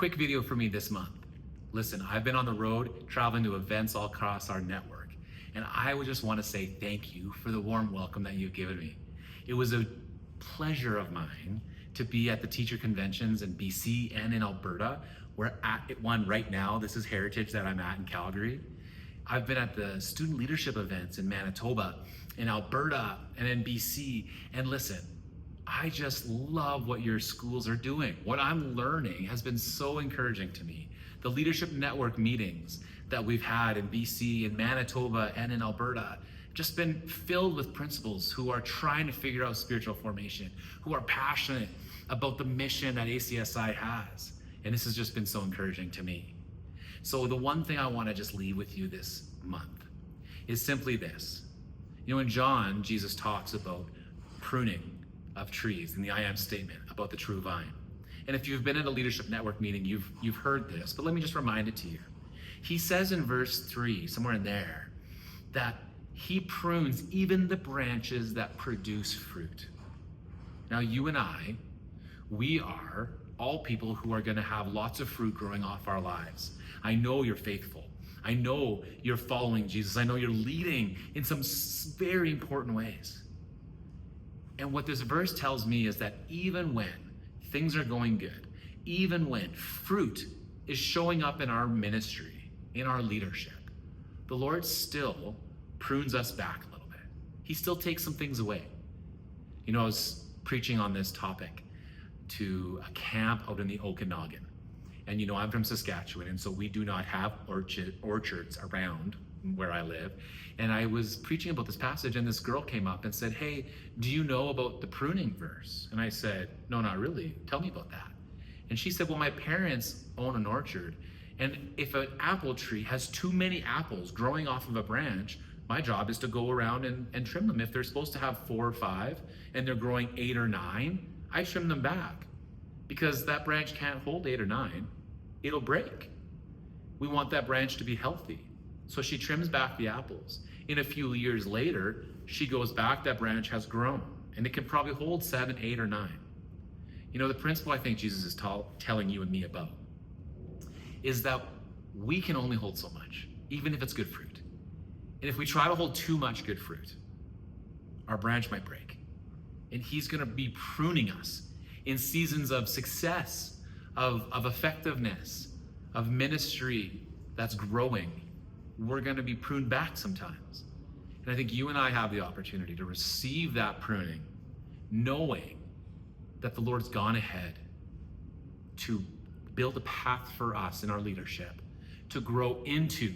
quick video for me this month. Listen, I've been on the road traveling to events all across our network, and I would just want to say thank you for the warm welcome that you've given me. It was a pleasure of mine to be at the teacher conventions in BC and in Alberta. We're at one right now. This is Heritage that I'm at in Calgary. I've been at the student leadership events in Manitoba, in Alberta, and in BC. And listen, I just love what your schools are doing. What I'm learning has been so encouraging to me. The leadership network meetings that we've had in BC, in Manitoba, and in Alberta, just been filled with principals who are trying to figure out spiritual formation, who are passionate about the mission that ACSI has. And this has just been so encouraging to me. So the one thing I want to just leave with you this month is simply this. You know, in John, Jesus talks about pruning of trees in the I am statement about the true vine. And if you've been at a leadership network meeting, you've heard this, but let me just remind it to you. He says in verse 3, somewhere in there, that he prunes even the branches that produce fruit. Now you and I, we are all people who are going to have lots of fruit growing off our lives. I know you're faithful. I know you're following Jesus. I know you're leading in some very important ways. And what this verse tells me is that even when things are going good, even when fruit is showing up in our ministry, in our leadership, the Lord still prunes us back a little bit. He still takes some things away. You know, I was preaching on this topic to a camp out in the Okanagan. And you know, I'm from Saskatchewan, and so we do not have orchards around where I live. And I was preaching about this passage, and this girl came up and said, "Hey, do you know about the pruning verse?" And I said, "No, not really. Tell me about that." And she said, "Well, my parents own an orchard, and if an apple tree has too many apples growing off of a branch, my job is to go around and trim them. If they're supposed to have 4 or 5 and they're growing 8 or 9, I trim them back because that branch can't hold 8 or 9. It'll break. We want that branch to be healthy." So she trims back the apples. In a few years later, she goes back, that branch has grown, and it can probably hold 7, 8, or 9. You know, the principle I think Jesus is telling you and me about is that we can only hold so much, even if it's good fruit. And if we try to hold too much good fruit, our branch might break. And he's gonna be pruning us in seasons of success, of effectiveness, of ministry that's growing. We're gonna be pruned back sometimes. And I think you and I have the opportunity to receive that pruning, knowing that the Lord's gone ahead to build a path for us in our leadership, to grow into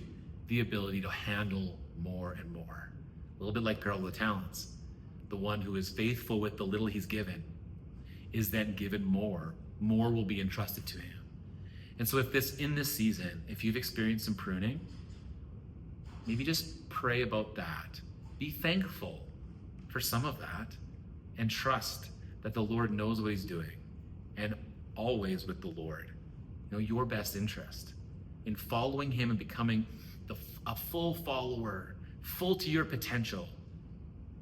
the ability to handle more and more. A little bit like Parable of the Talents. The one who is faithful with the little he's given is then given more. More will be entrusted to him. And so in this season, if you've experienced some pruning, maybe just pray about that. Be thankful for some of that and trust that the Lord knows what he's doing, and always with the Lord. You know, your best interest in following him and becoming a full follower, full to your potential,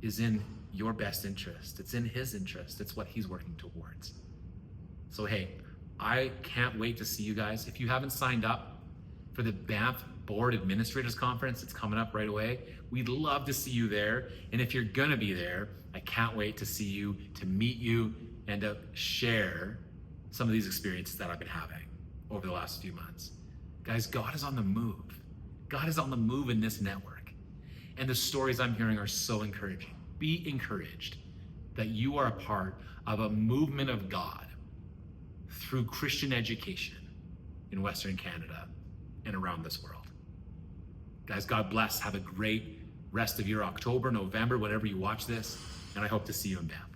is in your best interest. It's in his interest. It's what he's working towards. So hey, I can't wait to see you guys. If you haven't signed up for the Banff Board Administrators Conference, it's coming up right away. We'd love to see you there. And if you're gonna be there, I can't wait to see you, to meet you, and to share some of these experiences that I've been having over the last few months. Guys, God is on the move. God is on the move in this network. And the stories I'm hearing are so encouraging. Be encouraged that you are a part of a movement of God through Christian education in Western Canada and around this world. Guys, God bless. Have a great rest of your October, November, whenever you watch this, and I hope to see you in Banff.